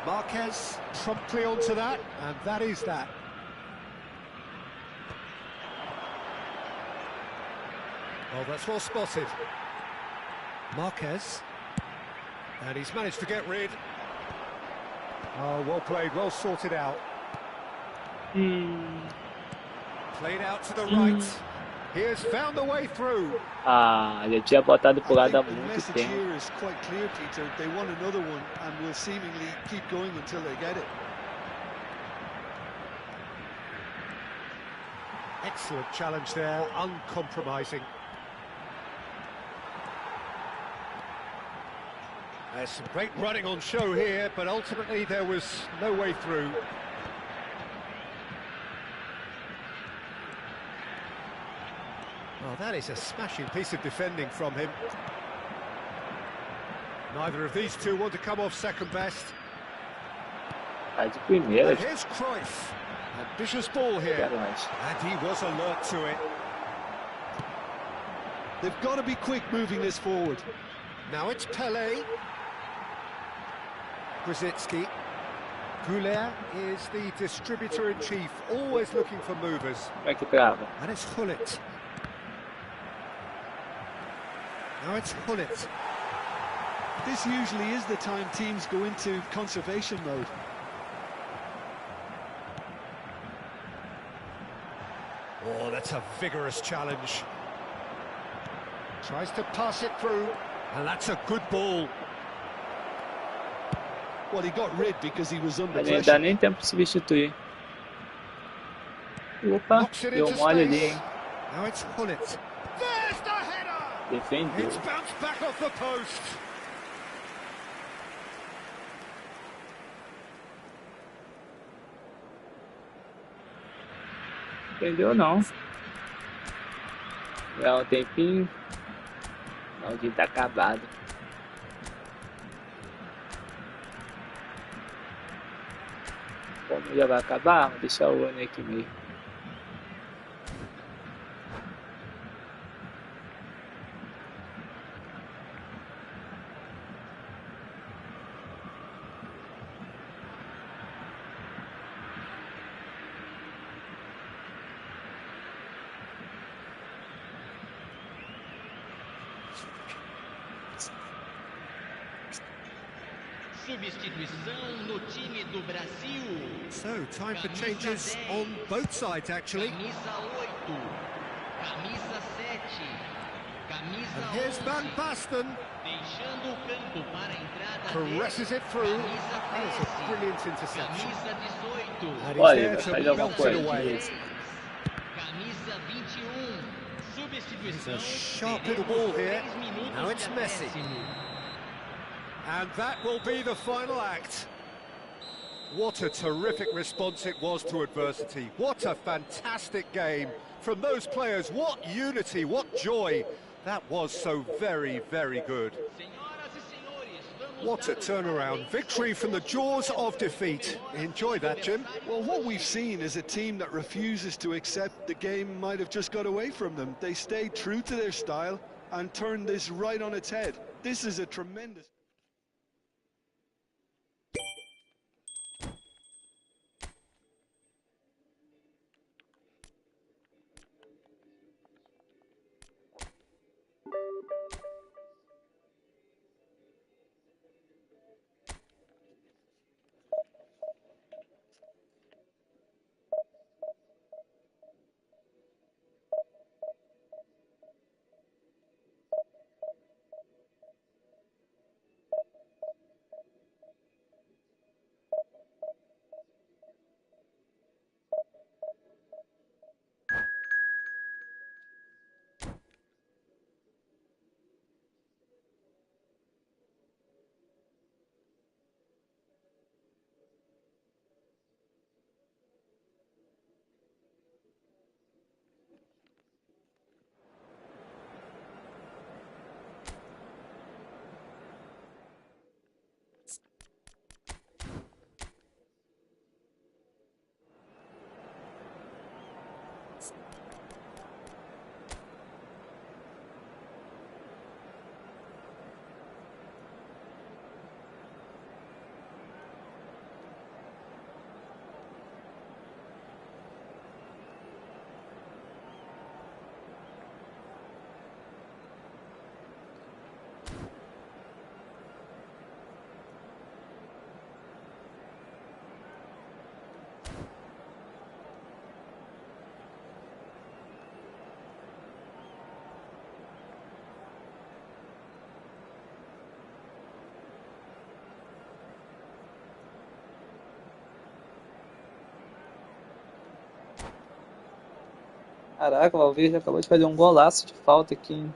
Marquez promptly onto that, and that is that. Oh, that's well spotted. Marquez. And he's managed to get rid. Oh, well played, well sorted out. Played out to the right. He has found the way through. Já tinha botado pro lado há The muito message tempo. here is quite clear, Peter. They want another one and will seemingly keep going until they get it. Excellent challenge there, uncompromising. There's some great running on show here, but ultimately there was no way through. Well, that is a smashing piece of defending from him. Neither of these two want to come off second best. Tá de primeira. And here's Cruyff. Ambitious ball here. And he was alert to it. They've got to be quick moving this forward. Now it's Pele. Rosicki. Goulet is the distributor-in-chief, always looking for movers. Como é que trava? And it's Gullit. Now it's Gullit. This usually is the time teams go into conservation mode. Oh, that's a vigorous challenge. Tries to pass it through, and that's a good ball. Well, he got rid because he was under Ali não dá pressure. nem tempo de substituir. Opa, Knocks it deu into mole ali, space. hein? Now it's Hullet. There's the header! Defendeu. It's bounced back off the post. Entendeu não. Dá um tempinho. O Maldinho tá acabado. Como já vai acabar, vou deixar o One aqui mesmo. Substituição no time do Brasil. So, time for changes on both sides, actually. Camisa 8, camisa 7, camisa And here's 11. Van Basten. Deixando o campo para a entrada Caresses it through. camisa That was 13, a brilliant interception. camisa 18, And he's Olha, there vai to fazer alguma melt it coisa away. disso. camisa 21. Substituição. It's a sharp little teremos ball here. 3 minutos Now it's de Messi. acréscimo. And that will be the final act. What a terrific response it was to adversity. What a fantastic game from those players. What unity, what joy. That was so very, very good. Senhoras e senhores, vamos What a dar o turnaround. Victory from the jaws of defeat. Enjoy that, Jim. Well, what we've seen is a team that refuses to accept the game might have just got away from them. They stayed true to their style and turned this right on its head. This is a tremendous... Caraca, o Valverde acabou de fazer um golaço de falta aqui, hein?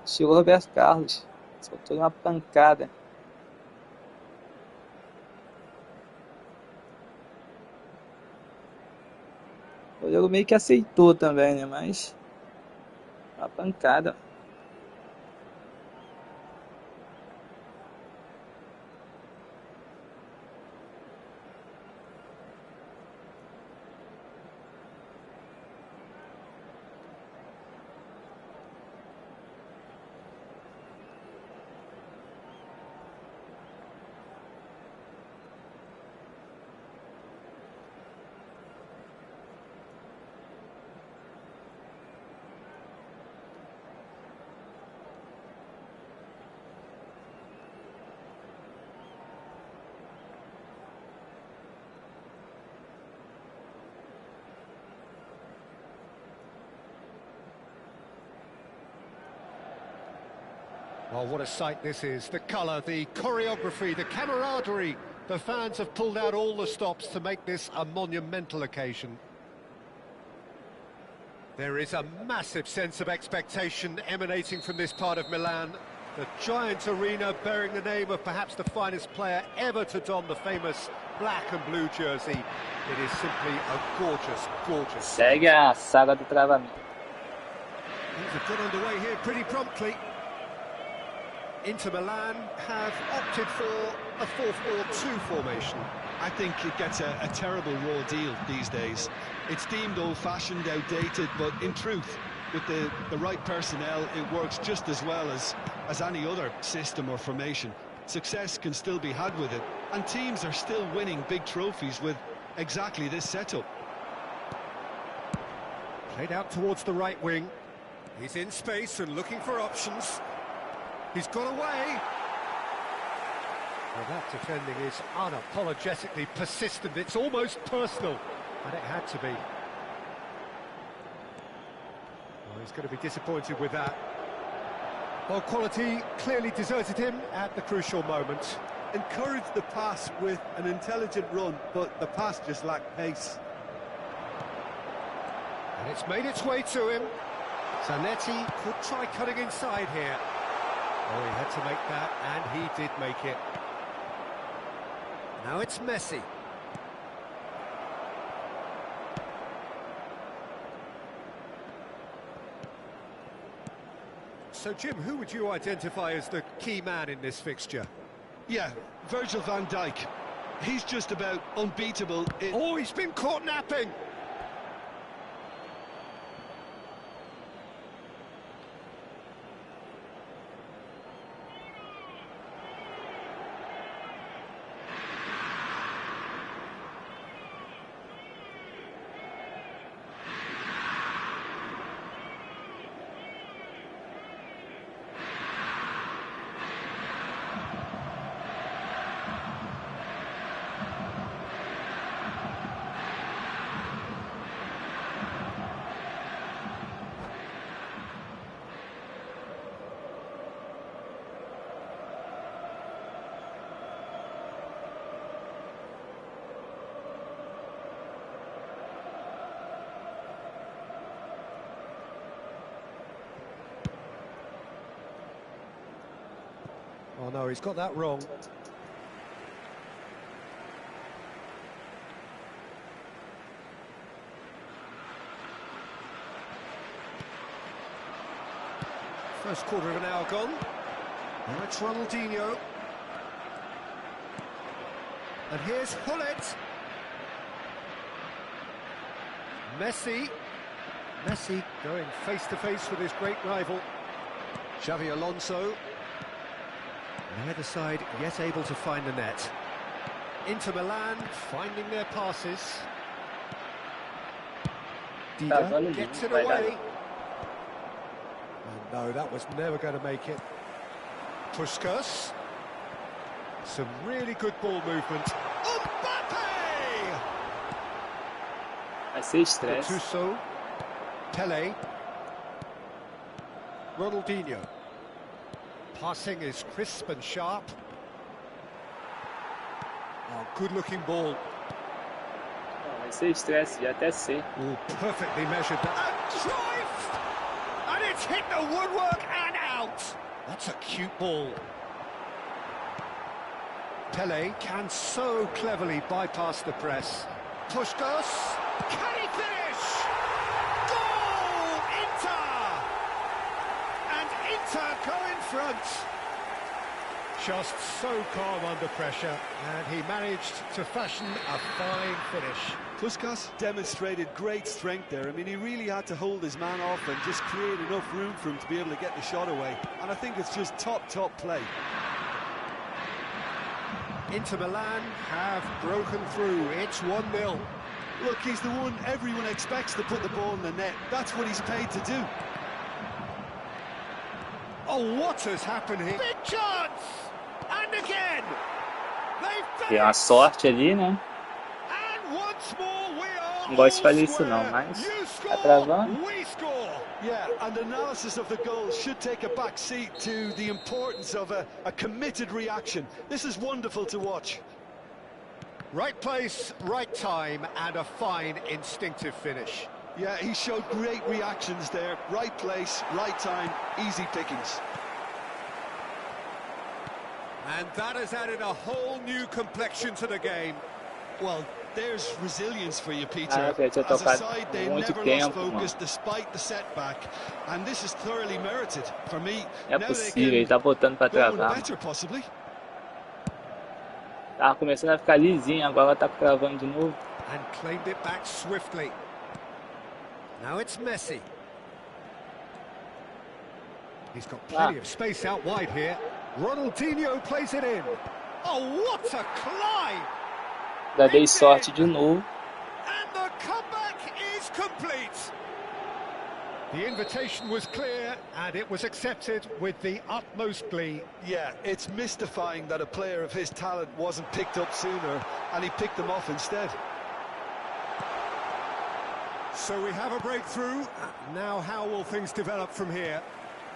Estilo Roberto Carlos. Soltou uma pancada. O jogo meio que aceitou também, né? Mas uma pancada. Oh, what a sight this is. The colour, the choreography, the camaraderie. The fans have pulled out all the stops to make this a monumental occasion. There is a massive sense of expectation emanating from this part of Milan. The giant arena bearing the name of perhaps the finest player ever to don the famous black and blue jersey. It is simply a gorgeous, gorgeous sight. Segue a saga do travamento. Things have got underway here pretty promptly. Inter Milan have opted for a 4-4-2 formation. I think it gets a terrible raw deal these days. It's deemed old-fashioned, outdated, but in truth, with the right personnel, it works just as well as any other system or formation. Success can still be had with it, and teams are still winning big trophies with exactly this setup. Played out towards the right wing. He's in space and looking for options. He's got away. Well, that defending is unapologetically persistent. It's almost personal, and it had to be. Well, he's going to be disappointed with that. Well, quality clearly deserted him at the crucial moment. Encouraged the pass with an intelligent run, but the pass just lacked pace. And it's made its way to him. Zanetti could try cutting inside here. Oh, he had to make that, and he did make it. Now it's Messi. So, Jim, who would you identify as the key man in this fixture? Yeah, Virgil van Dijk. He's just about unbeatable in... Oh, he's been caught napping! Oh no, he's got that wrong. First quarter of an hour gone. Now it's Ronaldinho. And here's Hullet. Messi. Messi going face to face with his great rival. Xavi Alonso. Neither side yet able to find the net. Inter Milan finding their passes. Dida gets it away. And no, that was never going to make it. Puskas. Some really good ball movement. Mbappe! Vai ser estresse. Gattuso. Pele. Ronaldinho. Passing is crisp and sharp. Oh, good-looking ball. Vai ser estresse, já até sei. Oh, perfectly measured. And drive! And it's hit the woodwork and out! That's a cute ball. Pele can so cleverly bypass the press. Puskas. Can he finish? Goal! Inter! And Inter go in front. Just so calm under pressure, and he managed to fashion a fine finish. Puskas demonstrated great strength there. I mean, he really had to hold his man off and just create enough room for him to be able to get the shot away. And I think it's just top play. Inter Milan have broken through. It's 1-0. Look, he's the one everyone expects to put the ball in the net. That's what he's paid to do. Oh, what has happened here? Big chance! And again! Tem uma sorte ali, né? And once more we are Não gosto de fazer isso não, mas tá travando. we score. Yeah, and analysis of the goal should take a back seat to the importance of a committed reaction. This is wonderful to watch. Right place, right time, and a fine instinctive finish. Yeah, he showed great reactions there. Right place, right time, easy pickings. And that has added a whole new complexion to the game. Well, there's resilience for you, Peter. Ah, okay, As a side, they never lost focus despite the setback, and this is thoroughly merited. For me, É now possível, they ele tá botando pra can go travar. better, possibly. Tava começando a ficar lisinho, agora tá travando de novo. And claimed it back swiftly. Now it's Messi. He's got plenty of space out wide here. Ronaldinho plays it in. Oh, what a climb! Já dei sorte de novo. And the comeback is complete. The invitation was clear, and it was accepted with the utmost glee. Yeah, it's mystifying that a player of his talent wasn't picked up sooner, and he picked them off instead. So we have a breakthrough. Now how will things develop from here?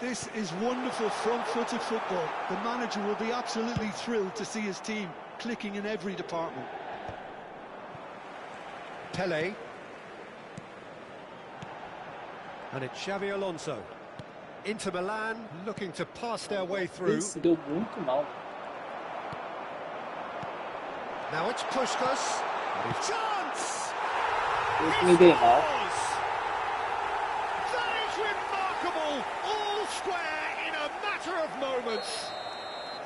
This is wonderful front-footed football. The manager will be absolutely thrilled to see his team clicking in every department. Pelé. And it's Xavi Alonso. Inter Milan looking to pass their way through. Isso deu muito mal. Now it's Puskás. Chance! Eu me dei mal. That is remarkable! All square in a matter of moments.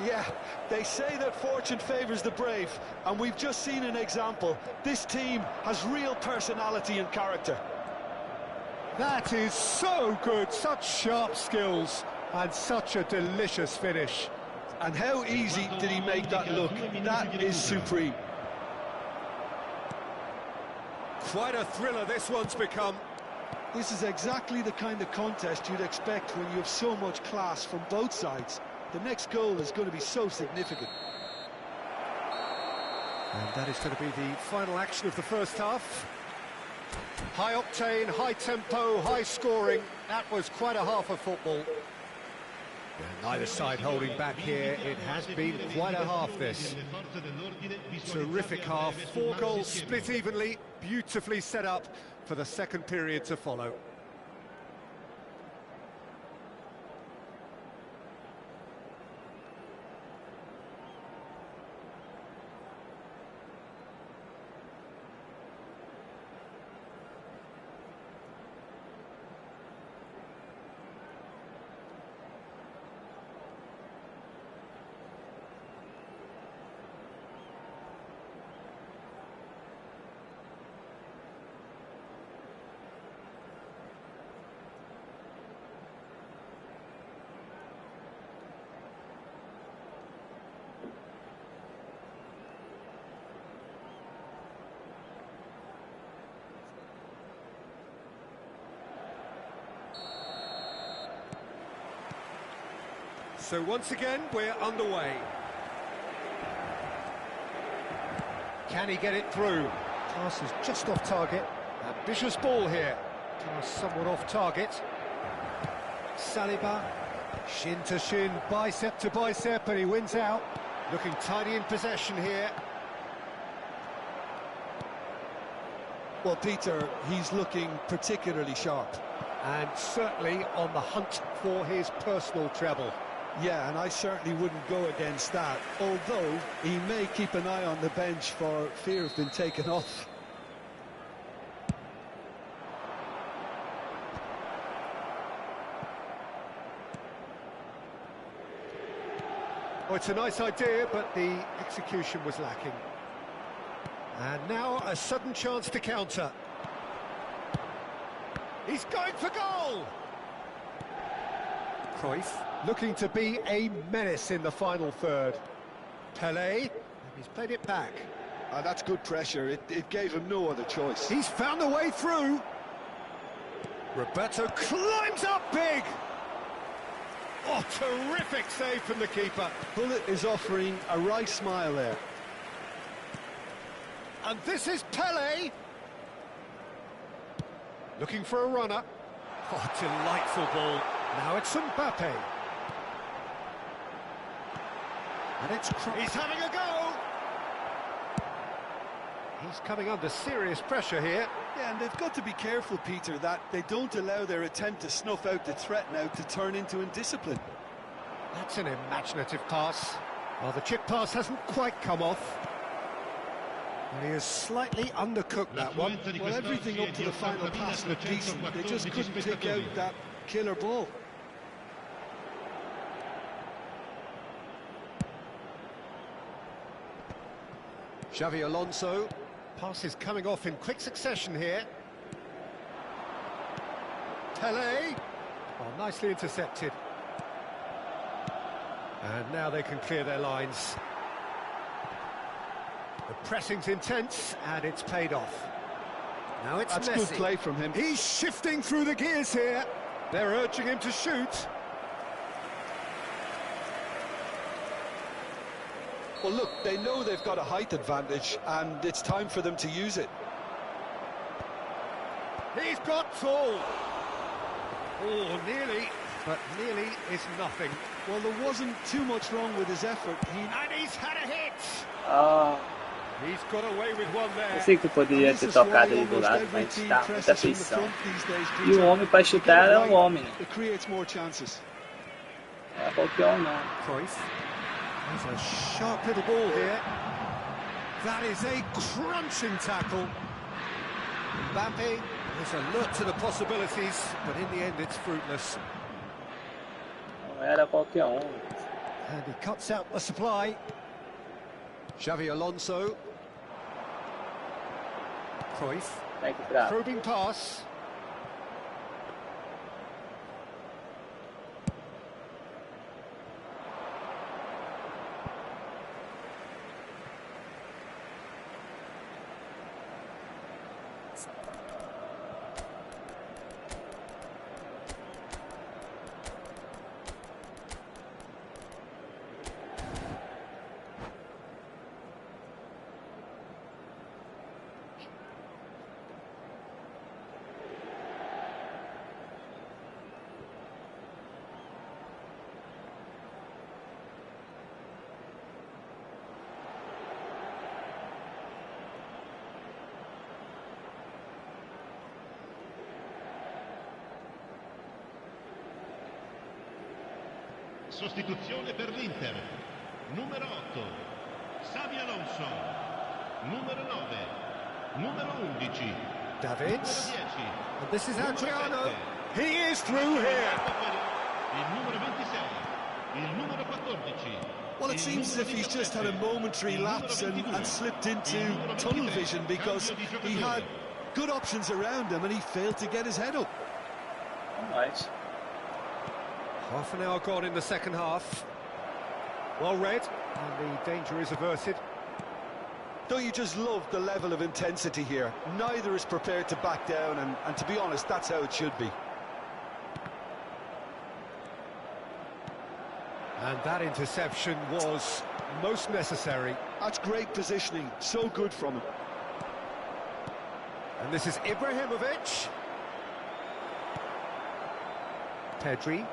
Yeah, they say that fortune favours the brave, and we've just seen an example. This team has real personality and character. That is so good, such sharp skills, and such a delicious finish. And how easy did he make that look? That is supreme. Quite a thriller this one's become. This is exactly the kind of contest you'd expect when you have so much class from both sides. The next goal is going to be so significant. And that is going to be the final action of the first half. High octane, high tempo, high scoring. That was quite a half of football. Neither side holding back here. It has been quite a half, this. Terrific half. 4 goals split evenly, beautifully set up for the second period to follow. So once again, we're underway. Can he get it through? Pass is just off target. Ambitious ball here. Pass somewhat off target. Saliba, shin to shin, bicep to bicep, and he wins out. Looking tidy in possession here. Well, Peter, he's looking particularly sharp. And certainly on the hunt for his personal treble. Yeah, and I certainly wouldn't go against that, although he may keep an eye on the bench for fear of being taken off. Oh, it's a nice idea, but the execution was lacking. And now a sudden chance to counter. He's going for goal! Cruyff looking to be a menace in the final third. Pelé, and he's played it back. That's good pressure. It gave him no other choice. He's found a way through. Roberto climbs up big. Oh, terrific save from the keeper. Bullet is offering a wry smile there. And this is Pelé. Looking for a runner. Oh, delightful ball. Now it's Mbappe. And it's he's having a go. He's coming under serious pressure here. Yeah, and they've got to be careful, Peter, that they don't allow their attempt to snuff out the threat now to turn into indiscipline. That's an imaginative pass. Well, the chip pass hasn't quite come off. And he has slightly undercooked that one. Well, everything up to the final pass looked decent. They just couldn't pick out that killer ball. Xavi Alonso. Passes coming off in quick succession here. Pele. Oh, nicely intercepted. And now they can clear their lines. The pressing's intense, and it's paid off. Now it's That's Messi. good play from him. He's shifting through the gears here. They're urging him to shoot. Well, look, they know they've got a height advantage, and it's time for them to use it. He's got tall. Oh, nearly, but nearly is nothing. Well, there wasn't too much wrong with his effort. And he's had a hit. Ah, He's got away with one eu there. sei que tu poderia ter tocado ele do lado, mas tá muita feição. E o homem para chutar é um homem, né? It creates more chances. Não é qualquer um, não. Cruyff. There's a sharp little ball here. That is a crunching tackle. Mbappe is alert to the possibilities, but in the end it's fruitless. Não era qualquer um. And he cuts out the supply. Xavi Alonso. Cruyff. Tem que ir pra... Probing pass. Sostituzione per l'Inter. Numero 8, Xavi Alonso. Numero 9, numero 11. Davids. Numero 10. And this is numero Adriano. 7. He is through here. Il numero 26, il numero 14. Well, it seems as if he's just had a momentary lapse and slipped into tunnel vision because he had good options around him and he failed to get his head up. Mas... Half an hour gone in the second half. Well read, and the danger is averted. Don't you just love the level of intensity here? Neither is prepared to back down, and to be honest, that's how it should be. And that interception was most necessary. That's great positioning, so good from him. And this is Ibrahimovic. Pedri.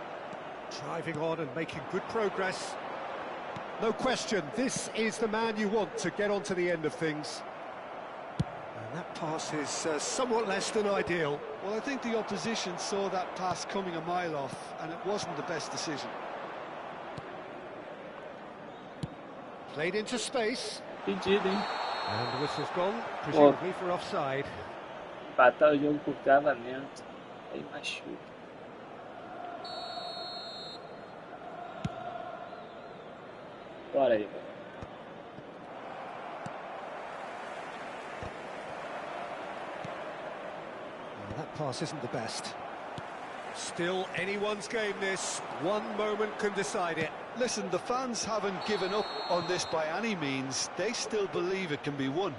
Driving on and making good progress. No question, this is the man you want to get onto the end of things. And that pass is somewhat less than ideal. Well, I think the opposition saw that pass coming a mile off, and it wasn't the best decision. Played into space. Pedido, hein? And the whistle's gone, presumably for offside. Empatar o jogo por travamento. Aí machuca. Bora aí, velho. Well, that pass isn't the best. Still anyone's game this. One moment can decide it. Listen, the fans haven't given up on this by any means. They still believe it can be won.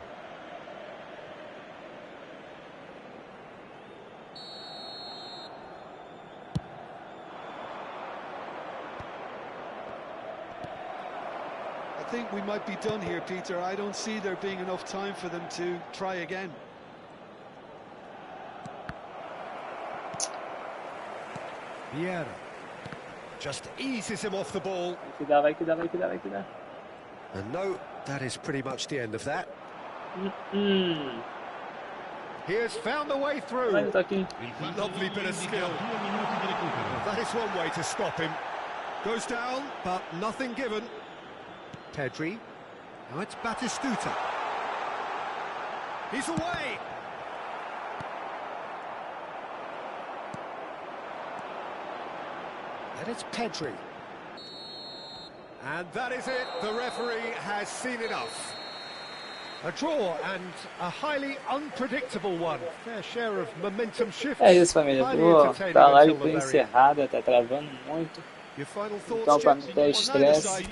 I think we might be done here, Peter. I don't see there being enough time for them to try again. Vieira. Just eases him off the ball. Vai que dá, vai que dá, vai que dá, vai que dá. And no, that is pretty much the end of that. He has found the way through. Vai no toquinho. Lovely bit of skill. That is one way to stop him. Goes down, but nothing given. Pedri. Now it's Batistuta. He's away. And it's Pedri. And that is it. The referee has seen enough. A draw and a highly unpredictable one. Fair share of momentum shifts. É isso, família. Tá a live foi encerrada, tá travando muito. Então, para não ter estresse,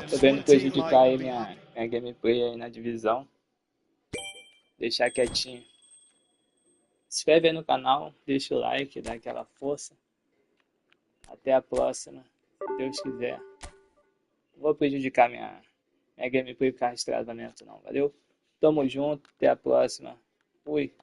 tô vendo prejudicar aí minha gameplay aí na divisão. Deixar quietinho. Se inscreve aí no canal, deixa o like, dá aquela força. Até a próxima, se Deus quiser. Não vou prejudicar minha gameplay por causa de travamento não, valeu? Tamo junto, até a próxima. Fui.